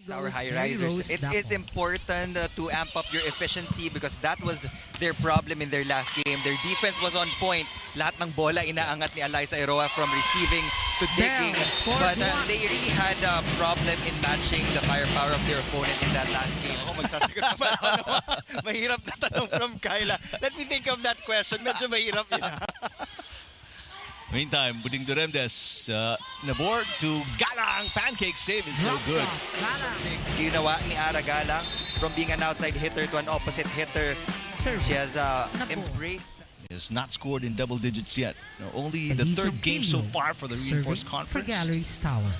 Tower Highrisers. It is important to amp up your efficiency because that was their problem in their last game. Their defense was on point. Lahat ng bola inaangat ni Eliza Iroa from receiving to digging. But they really had a problem in matching the firepower of their opponent in that last game. Oh, magsasagot pa ako. Mahirap na tanong from Kyla. Let me think of that question. Medyo mahirap yun. Meantime, Buding Duremdes naboard to Galang. Pancake save is no good. Ginawa ni Ara Galang from being an outside hitter to an opposite hitter. She has embraced. Has not scored in double digits yet. No, only the third game so far for the reinforced conference. For Galeries Tower.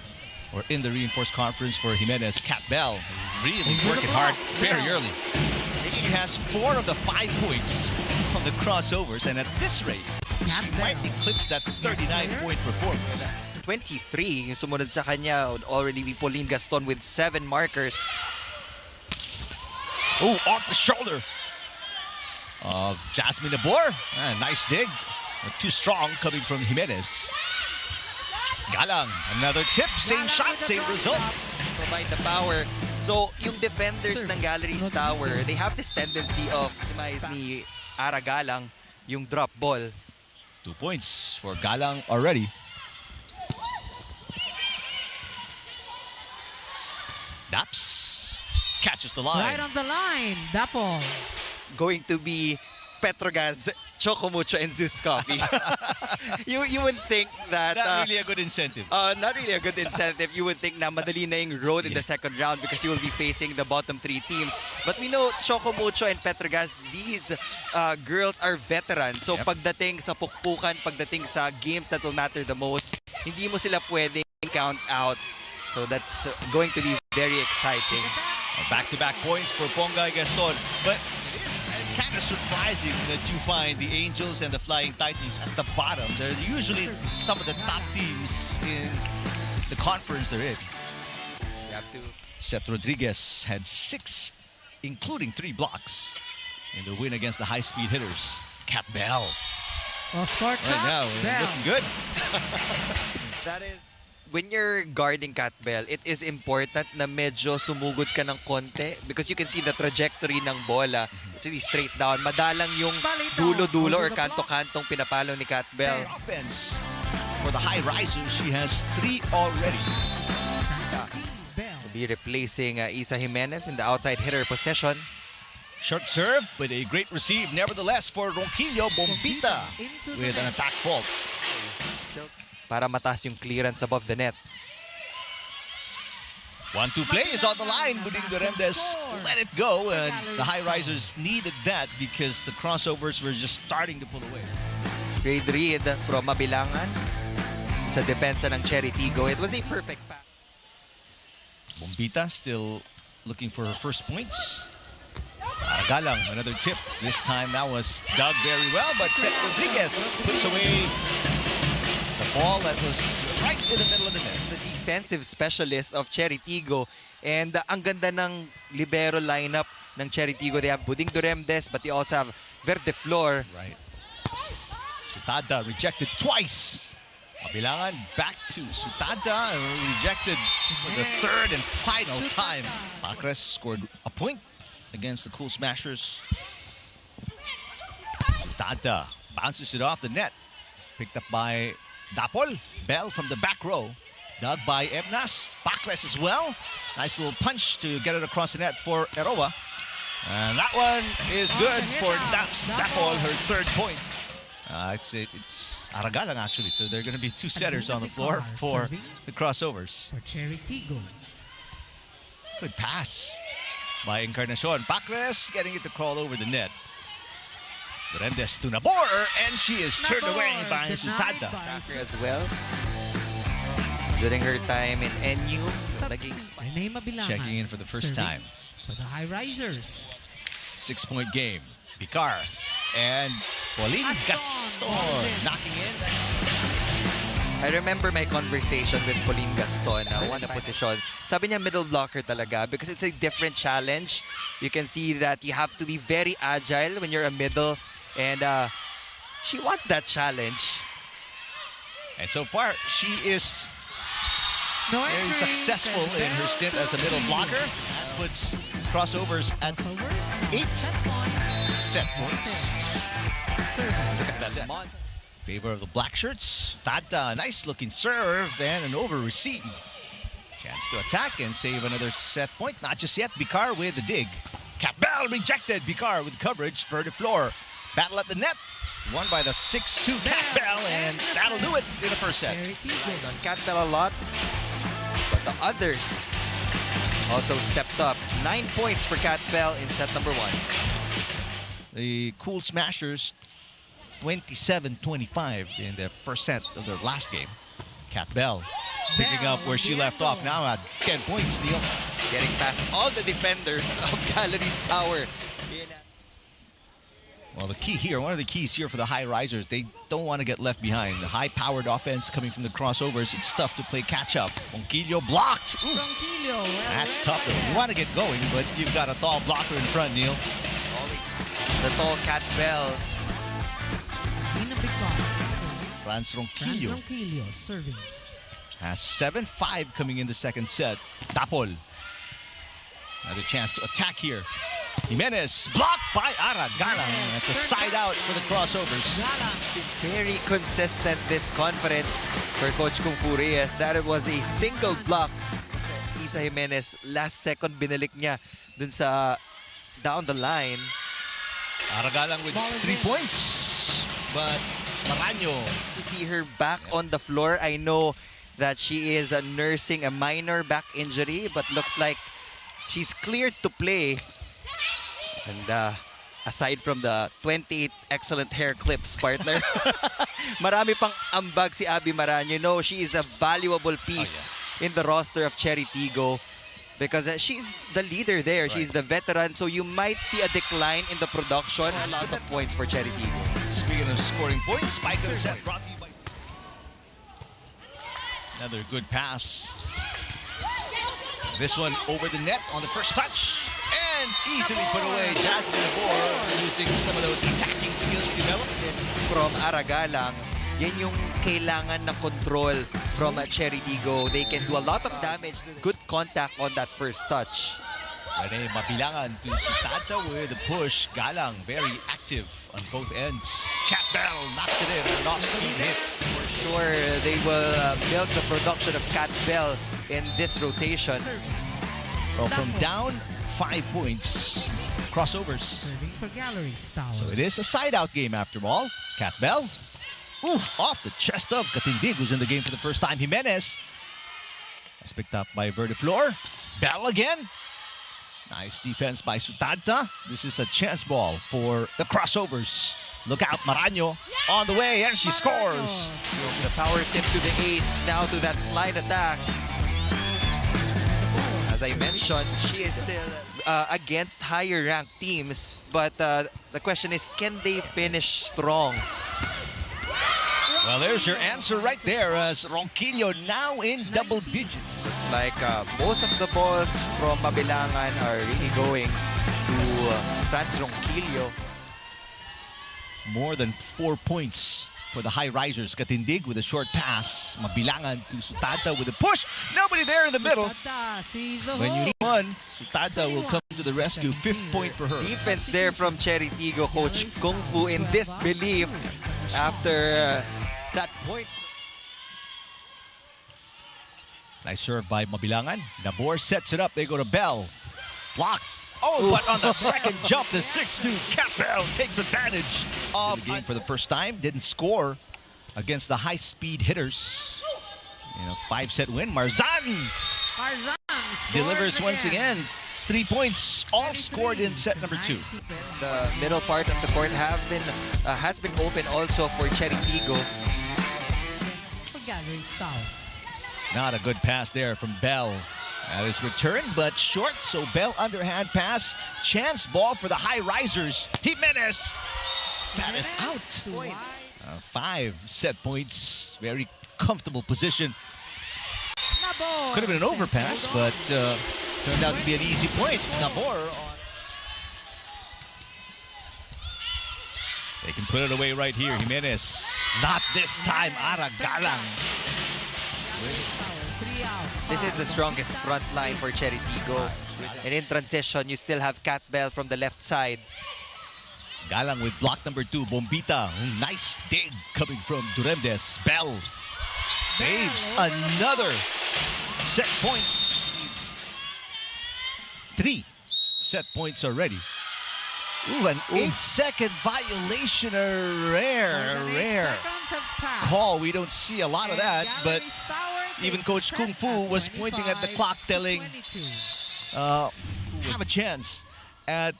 Or in the reinforced conference for Jimenez. Cat Bell really working hard very early. She has 4 of the 5 points on the crossovers, and at this rate, she might eclipse that 39-point performance. 23, yung sumunod sa kanya would already be Pauline Gaston with 7 markers. Oh, off the shoulder of Jasmine Nabor. Nice dig. Too strong coming from Jimenez. Galang, another tip. Same shot, same result. Provide the power. So, yung defenders ng Galeries Tower, they have this tendency of maximize ni Ara Galang yung drop ball. 2 points for Galang already. Daps catches the line. Right on the line, Dapol. Going to be Petrogas, Chocomucho, and Zeus Coffee. you would think that... Not really a good incentive. Not really a good incentive. You would think na madali na yung road in the second round because you will be facing the bottom 3 teams. But we know Chocomucho and Petrogas, these girls are veterans. So pagdating sa pukpukan, pagdating sa games that will matter the most, hindi mo sila pwedeng count out. So that's going to be very exciting. Back-to-back points for Ponga Gaston. But it is kind of surprising that you find the Angels and the Flying Titans at the bottom. They're usually some of the top teams in the conference they're in. You have to. Seth Rodriguez had 6, including 3 blocks in the win against the high-speed hitters. Cat Bell. Right now, looking good. That is. When you're guarding Cat Bell, it is important na medyo sumugod ka ng konti because you can see the trajectory ng bola. It's really straight down. Madalang yung dulo-dulo or kanto-kantong pinapalo ni Cat Bell. Offense for the Highrisers, she has 3 already. Will be replacing Isa Jimenez in the outside hitter position. Short serve, but a great receive nevertheless for Ronquillo Bombita with an attack fault. Para mataas yung clearance above the net. 1-2 play is on the line. Buding Duremdes let it go, and the Highrisers needed that because the crossovers were just starting to pull away. Great read from Mabilangan sa depensa ng Chery Tiggo. It was a perfect pass. Bombita still looking for her first points. Galang, another tip. This time that was dug very well, but Seth Rodriguez puts away the ball that was right in the middle of the net. The defensive specialist of Chery Tiggo. And ang ganda ng libero lineup ng Chery Tiggo. They have Buding Duremdes, but they also have Verde Flor. Right. Sutada rejected twice. Mabilangan back to Sutada, rejected for the 3rd and final time. Pacres scored a point against the Cool Smashers. Sutada bounces it off the net. Picked up by Dapol. Bell from the back row. Dug by Ebnas. Pacres as well. Nice little punch to get it across the net for Eroa. And that one is good for Dapol, her 3rd point. It's Aragalang actually, so there are going to be 2 setters on the floor for the crossovers. For Chery Tiggo. Good pass by Encarnacion. Pacres getting it to crawl over the net. Duremdes to Nabor, and she is turned away by Sutada. As well. During her time in NU, checking in for the first time. For the Highrisers. 6-point game. Vicar and Pauline Gaston knocking in. I remember my conversation with Pauline Gaston na one position. Sabi niya middle blocker talaga because it's a different challenge. You can see that you have to be very agile when you're a middle, and she wants that challenge. And so far, she is No very entries, successful and in her stint as a middle blocker. That puts Crossovers at Crossovers, 8 set set points. Service. That month. Favor of the black shirts. Tata, nice looking serve and an over receive. Chance to attack and save another set point. Not just yet. Bicar with the dig. Bell rejected. Bicar with coverage for the floor. Battle at the net. Won by the 6'2" Bell, and that'll do it in the first set. Chery Tiggo. On Bell a lot, but the others also stepped up. 9 points for Bell in set number 1. The Cool Smashers 27-25 in the first set of their last game. Bell picking up where she left off now at 10 points, Neil. Getting past all the defenders of Galeries Tower. Well, the key here, one of the keys here for the Highrisers, they don't want to get left behind. The high-powered offense coming from the crossovers, it's tough to play catch-up. Ronquillo blocked. Ooh, Ronquillo, well that's read tough. by You want to get going, but you've got a tall blocker in front, Neil. The tall Bell. Nina Bicar serving. Franz Franz Ronquillo Ronquillo serving. has 7-5 coming in the second set. Dapol. Another chance to attack here. Jimenez blocked by Aragalang. That's a side out for the crossovers. Gala. Very consistent this conference for Coach Kung Fu Reyes. That it was a single block. Isa Jimenez, last second binalik niya dun sa down the line. Aragalang with Ball is 3 in. points. But Maraño. To see her back on the floor, I know that she is nursing a minor back injury, but looks like she's cleared to play. And aside from the 28 excellent hair clips, partner, marami pang ambag si Abby Maraño. You know, she is a valuable piece in the roster of Chery Tiggo because she's the leader there. Right. She's the veteran, so you might see a decline in the production. A lot of points for Chery Tiggo. Speaking of scoring points, spike of the set brought to you by... Another good pass. This one over the net on the first touch. And easily put away. Jasmine Labor using some of those attacking skills developed. From Aragalang, yan yung kailangan na control from Chery Tiggo. They can do a lot of damage. Good contact on that first touch. Rene Mabilangan to Sutata with the push. Galang very active on both ends. Bell knocks it in. An off-speed hit. For sure, they will build the production of Bell in this rotation. Service. So from down 5 points, crossovers. Serving for Galeries Tower. So it is a side-out game after all. Bell. Ooh, off the chest of Katindig, who's in the game for the first time. Jimenez. That's picked up by Verdeflor. Bell again. Nice defense by Sutanta. This is a chance ball for the crossovers. Look out, Maraño on the way, and she scores. The power tip to the ace, now to that slide attack. As I mentioned, she is still against higher ranked teams, but the question is, can they finish strong? Well, there's your answer right there, as Ronquillo now in double digits. Looks like most of the balls from Mabilangan are really going to Franz Ronquillo. More than 4 points for the Highrisers. Katindig with a short pass. Mabilangan to Sutata with a push. Nobody there in the middle. When you need one, Sutata will come to the rescue. 5th point for her. Defense there from Chery Tiggo. Coach Kung Fu in disbelief after that point. Nice serve by Mabilangan. Nabor sets it up. They go to Bell. Block. Oh, but on the second jump, the 6'2" Bell takes advantage of the game for the first time. Didn't score against the high-speed hitters. In a 5-set win, Marzan delivers once again. 3 points, all scored in set number 2. The middle part of the court has been open also for Chery Tiggo. For Galeries Tower. Not a good pass there from Bell. That is returned, but short, so Bell underhand pass. Chance ball for the Highrisers. Jimenez. That is out. 5 set points. Very comfortable position. Could have been an overpass, but turned out to be an easy point. Nabor. They can put it away right here. Jimenez. Not this time. Aragalang. Galeries Tower, 3 This is the strongest front line for Chery Tiggo. And in transition, you still have Cat Bell from the left side. Galang with block number 2. Bombita. Nice dig coming from Duremdes. Bell saves another set point. 3 set points already. Ooh, an 8-second violation. A rare call. We don't see a lot of that, but even Coach Kung Fu was pointing at the clock telling have a chance at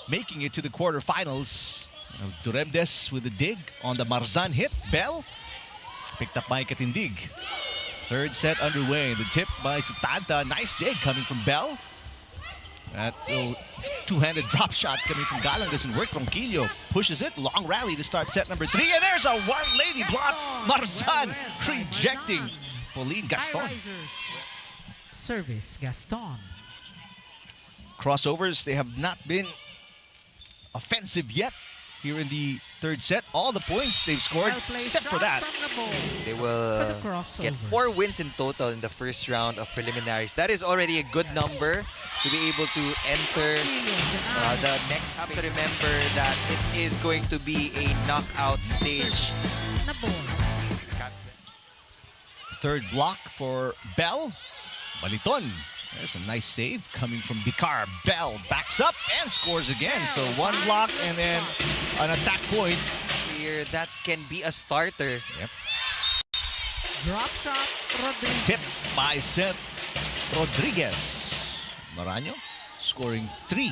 making it to the quarterfinals. Duremdes with a dig on the Marzan hit. Bell picked up by Katindig. Third set underway. The tip by Sutanta. Nice dig coming from Bell. That two-handed drop shot coming from Galang doesn't work. Ronquillo pushes it. Long rally to start set number 3. And there's a one-lady block. Marzan rejecting Pauline Gaston. Service Gaston. Crossovers, they have not been offensive yet here in the third set. All the points they've scored, except for that. They will get 4 wins in total in the first round of preliminaries. That is already a good number to be able to enter the next. Have to remember that it is going to be a knockout stage. Third block for Bell. Baliton. There's a nice save coming from Bicar. Bell backs up and scores again. So 1 block and then an attack point. Here, that can be a starter. Yep. Drop shot, Rodriguez. Tip by Seth Rodriguez. Marano scoring 3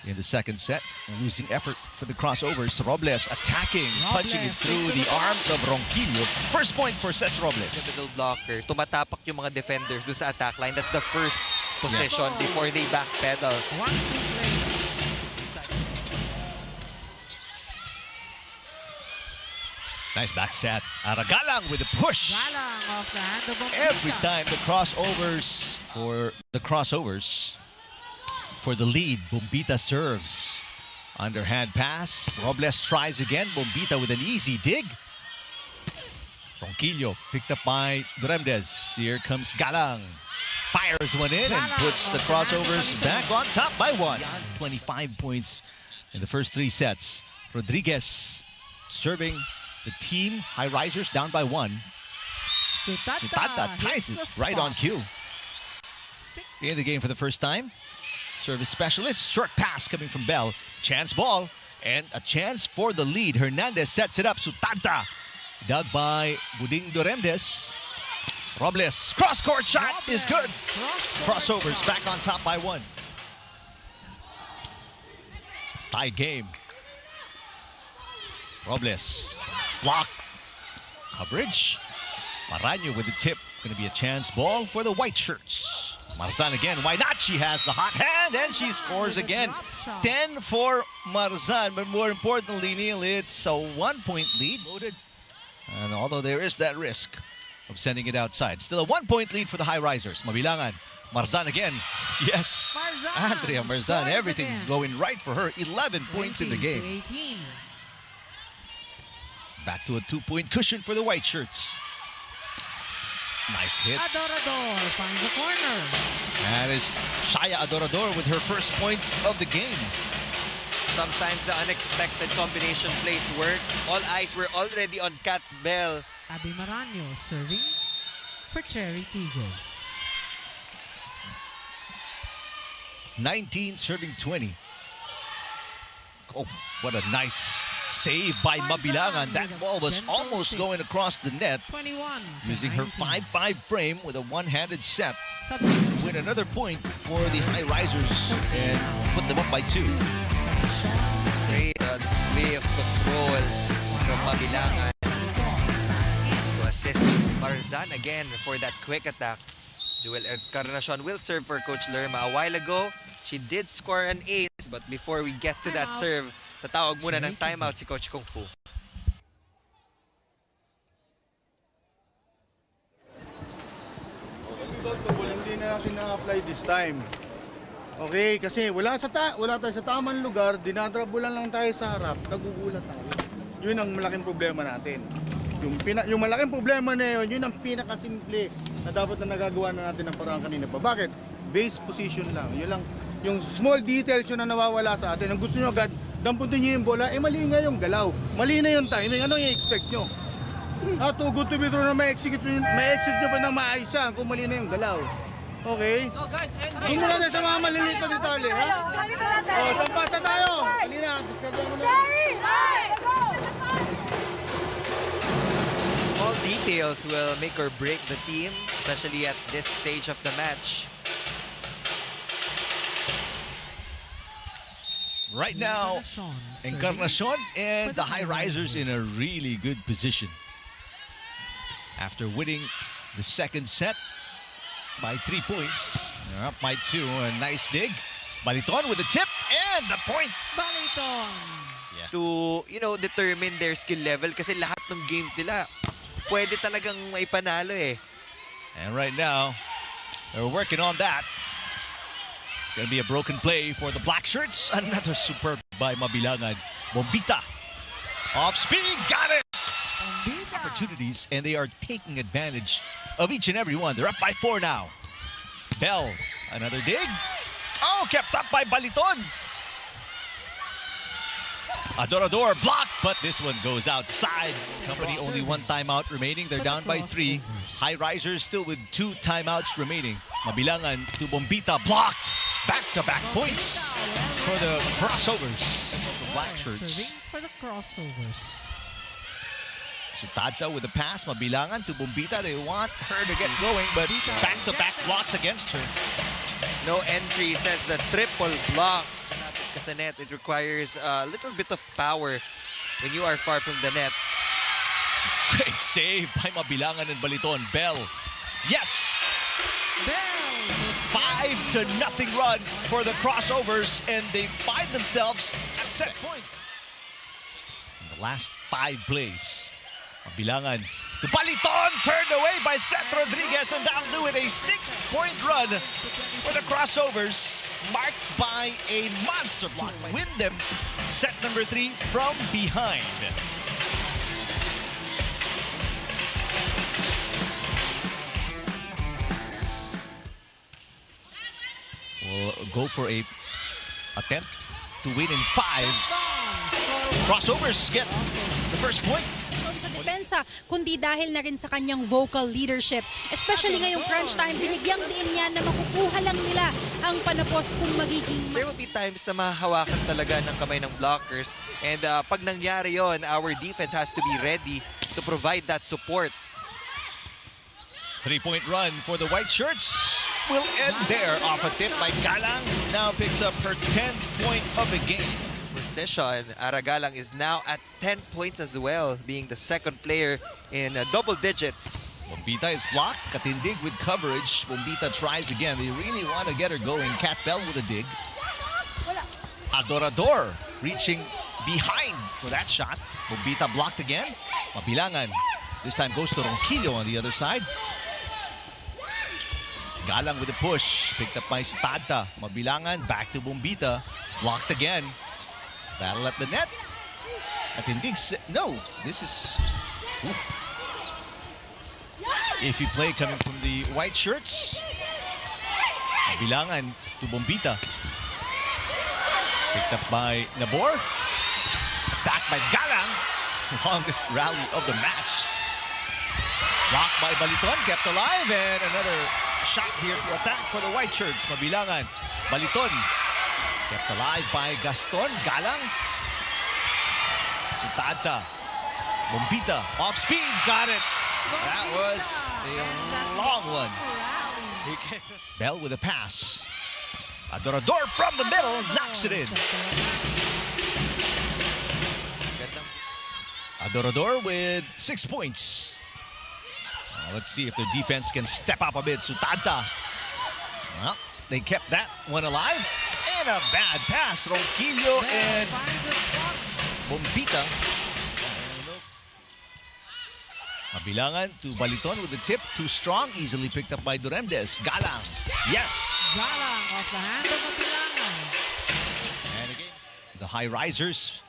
in the second set. Losing effort for the crossovers. Robles attacking, punching it through the arms of Ronquillo. First point for Cesc Robles. The middle blocker. Tumatapak yung mga defenders dun sa attack line. That's the first position before they backpedal. 1-2 play. Nice back set. Aragalang with a push. Galang off the hand of Bombita. Every time the crossovers for the lead, Bombita serves. Underhand pass. Robles tries again. Bombita with an easy dig. Ronquillo picked up by Duremdes. Here comes Galang. Fires one in and puts the crossovers back on top by 1. 25 points in the first 3 sets. Rodriguez serving the team. Highrisers down by 1. Sutanta ties it right on cue. In the game for the first time. Service specialist. Short pass coming from Bell. Chance ball. And a chance for the lead. Hernandez sets it up. Sutanta. Dug by Buding Duremdes. Robles. Cross-court shot is good. Crossovers back on top by 1. Tied game. Robles. Block. Coverage. Marano with the tip. Going to be a chance ball for the white shirts. Marzan again. Why not? She has the hot hand and she scores again. 10 for Marzan. But more importantly, Neil, it's a 1-point lead. And although there is that risk of sending it outside, still a 1-point lead for the Highrisers. Mabilangan. Marzan again. Yes. Andrea Marzan. Everything going right for her. 11 points in the game. Back to a 2-point cushion for the white shirts. Nice hit. Adorador finds a corner. That is Shaya Adorador with her first point of the game. Sometimes the unexpected combination plays work. All eyes were already on Cat Bell. Abby Marano serving for Chery Tiggo. 19 serving 20. Oh, what a nice save by Mabilangan. That ball was almost going across the net. 21 using her 5-5 frame with a one-handed set. Substitution. Win another point for the Highrisers and put them up by 2. Great display of control from Mabilangan to assist Marzan again for that quick attack. Jewel Encarnacion will serve for Coach Lerma. A while ago, she did score an ace, but before we get to that serve, tatawag muna ng timeout si Coach Kung Fu. Hindi na natin na-apply this time. Okay, kasi wala tayo sa tamang lugar, dinadrabulan lang tayo sa harap, nagugulat tayo. Yun ang malaking problema natin. Yung malaking problema na yun ang pinakasimple na dapat na nagagawa na natin ng parang kanina pa. Bakit? Base position lang. Yun lang. Yung small details yun na nawawala sa atin. Ang gusto nyo agad, damputin nyo yung bola, mali nga yung galaw. Mali na yung timing. Ano yung expect nyo? Too good to be true na may exit nyo pa ng maayos yan kung mali na yung galaw. Okay? Doon muna tayo sa mga maliliit na detalye, ha? Sampasa tayo! Halina, discard mo na. Chery! Small details will make or break the team, especially at this stage of the match. Right now, Encarnacion and the Highrisers in a really good position. After winning the second set by 3 points, they're up by 2. A nice dig. Baliton with the tip and the point. Baliton. Yeah. To, determine their skill level kasi lahat ng games nila pwede talagang maipanalo eh. And right now, they're working on that. Gonna be a broken play for the black shirts. Another superb by Mabilangan. Bombita. Off speed, got it! Bombita. Opportunities, and they are taking advantage of each and every one. They're up by 4 now. Bell, another dig. Oh, kept up by Baliton. Adorador blocked, but this one goes outside. Company only 1 timeout remaining. They're down by 3. Highrisers still with 2 timeouts remaining. Mabilangan to Bombita, blocked. Back-to-back points for the Crossovers. The black shirts. Serving for the Crossovers. Sutata with the pass. Mabilangan to Bombita. They want her to get going, but back-to-back blocks against her. No entry, says the triple block. Kasi net, it requires a little bit of power when you are far from the net. Great save by Mabilangan and Baliton. Bell. Yes! Bell. 5-0 run for the Crossovers, and they find themselves at set point. In the last 5 plays, Mabilangan to Baliton, turned away by Seth Rodriguez, and that'll do it. A 6-point run for the Crossovers, marked by a monster block. Win them set number 3 from behind. Will go for a attempt to win in 5. Crossovers get the first point. Sa depensa, kundi dahil na rin sa kanyang vocal leadership. Especially ngayong crunch time, binigyang din niya na makukuha lang nila ang panapos kung magiging There will be times na mahahawakan talaga ng kamay ng blockers. And pag nangyari yon, our defense has to be ready to provide that support. 3-point run for the white shirts will end there off a tip by Galang, who now picks up her 10th point of the game. Position, Aragalang is now at 10 points as well, being the second player in double digits. Bombita is blocked. Katindig with coverage. Bombita tries again. They really want to get her going. Cat Bell with a dig. Adorador reaching behind for that shot. Bombita blocked again. Mabilangan this time goes to Ronquillo on the other side. Galang with a push. Picked up by Sutata. Mabilangan back to Bombita. Blocked again. Battle at the net. Katindig. No, this is... Ooh. Iffy play coming from the white shirts. Mabilangan to Bombita. Picked up by Nabor. Back by Galang. Longest rally of the match. Blocked by Baliton. Kept alive. And another shot here to attack for the white shirts. Mabilangan. Baliton. Kept alive by Gaston. Galang. Sutata. Bombita. Off speed. Got it. That was a long one. Bell with a pass. Adorador from the middle. Knocks it in. Adorador with 6 points. Let's see if their defense can step up a bit. Sutata. Well, they kept that one alive. And a bad pass. Ronquillo and Bombita. Mabilangan to Baliton with the tip. Too strong. Easily picked up by Duremdes. Galang. Yes. Galang off the hand of Mabilangan. And again, the Highrisers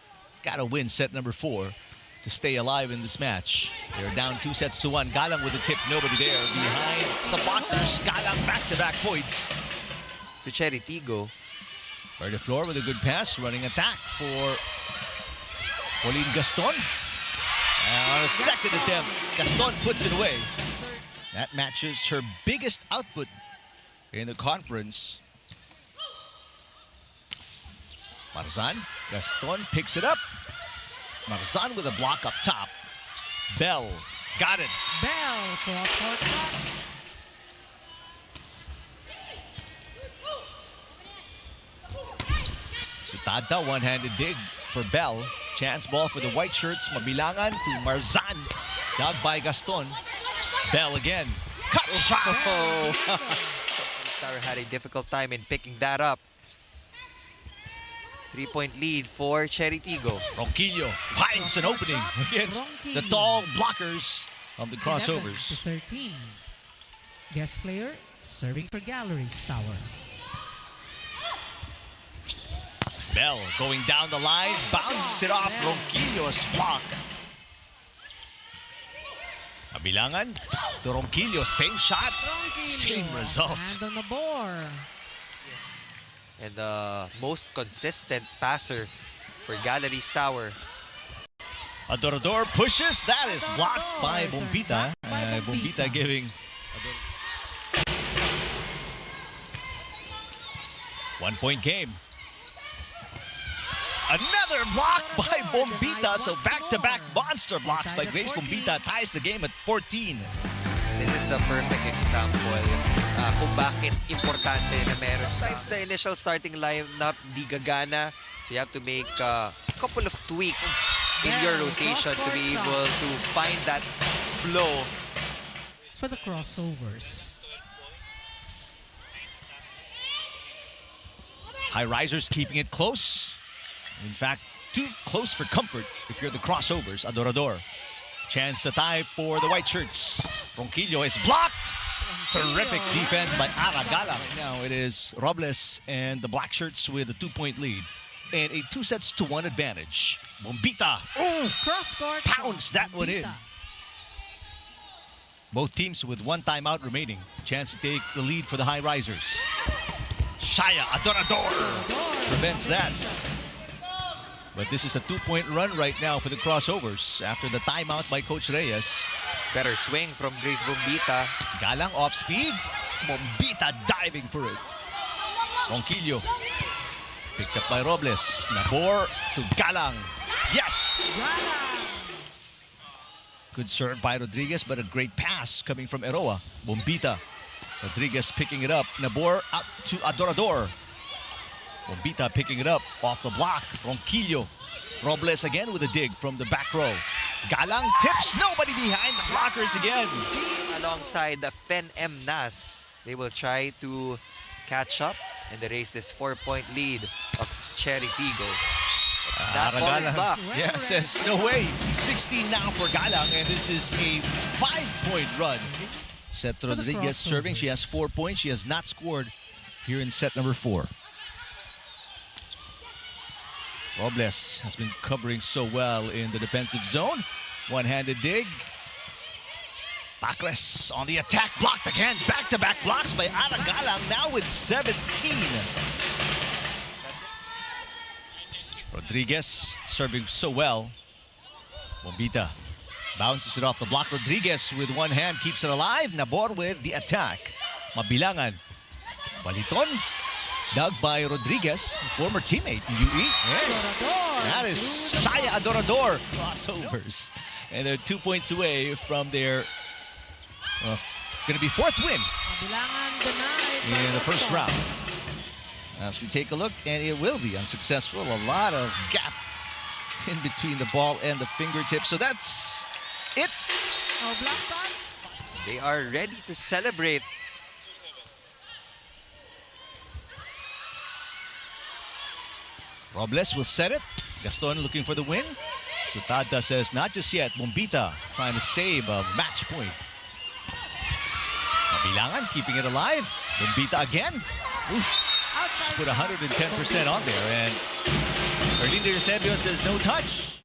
got to win set number 4 to stay alive in this match. They're down 2-1. Galang with the tip, nobody there. Behind the blockers, Galang back-to-back points. To Chery Tiggo. By the floor with a good pass, running attack for Pauline Gaston. And on a second attempt, Gaston puts it away. That matches her biggest output in the conference. Marzan, Gaston picks it up. Marzan with a block up top. Bell, got it. Bell, cross-court shot. Sutada, one-handed dig for Bell. Chance ball for the white shirts. Mabilangan to Marzan. Dug by Gaston. Bell again. Cut shot. Oh. Tower had a difficult time in picking that up. 3-point lead for Chery Tiggo. Ronquillo finds an opening against the tall blockers of the Crossovers. 11-13. Guest player serving for Galeries Tower. Bell going down the line, bounces it off Ronquillo's block. Mabilangan to Ronquillo, same shot, same result. Hand on the board. And the most consistent passer for Galeries Tower. Adorador pushes, that is blocked by Bombita. Bombita giving 1-point game. Another block by Bombita. So back-to-back monster blocks by Grace Bombita ties the game at 14. This is the perfect example kung bakit importante na meron. Sometimes the initial starting lineup di gagana. So you have to make a couple of tweaks in your rotation to be able to find that flow. For the Crossovers. Highrisers keeping it close. In fact, too close for comfort if you're the Crossovers. Adorador. Chance to tie for the white shirts. Ronquillo is blocked. Terrific defense by Aragala. Now it is Robles and the black shirts with a 2-point lead. And a 2-1 advantage. Bombita. Oh, Cross-court pounds that one in. Both teams with one timeout remaining. Chance to take the lead for the Highrisers. Shaya Adorador prevents that. But this is a 2-point run right now for the Crossovers after the timeout by Coach Reyes. Better swing from Grace Bombita. Galang off speed. Bombita diving for it. Ronquillo. Picked up by Robles. Nabor to Galang. Yes! Good serve by Rodriguez, but a great pass coming from Eroa. Bombita. Rodriguez picking it up. Nabor out to Adorador. Bombita picking it up off the block. Ronquillo. Robles again with a dig from the back row. Galang tips. Nobody behind the blockers again. Alongside the Fen M. Nas, they will try to catch up and erase this 4-point lead of Chery Tiggo. That falls back. Yeah, says no way. 16 now for Galang, and this is a 5-point run. Seth Rodriguez serving. She has 4 points. She has not scored here in set number 4. Robles has been covering so well in the defensive zone. One-handed dig. Backless on the attack, blocked again. Back-to-back blocks by Aragalang, now with 17. Rodriguez serving so well. Bombita bounces it off the block. Rodriguez with one hand keeps it alive. Nabor with the attack. Mabilangan. Baliton. Dug by Rodriguez, former teammate in UE. That is Shaya Adorador. Crossovers. And they're 2 points away from their going to be 4th win in the first round. As we take a look, and it will be unsuccessful. A lot of gap in between the ball and the fingertips. So that's it. They are ready to celebrate. Robles will set it. Gaston looking for the win. Sutada says not just yet. Bombita trying to save a match point. Mabilangan keeping it alive. Bombita again. Oof. Put 110% on there. And Erlinda Eusebio says no touch.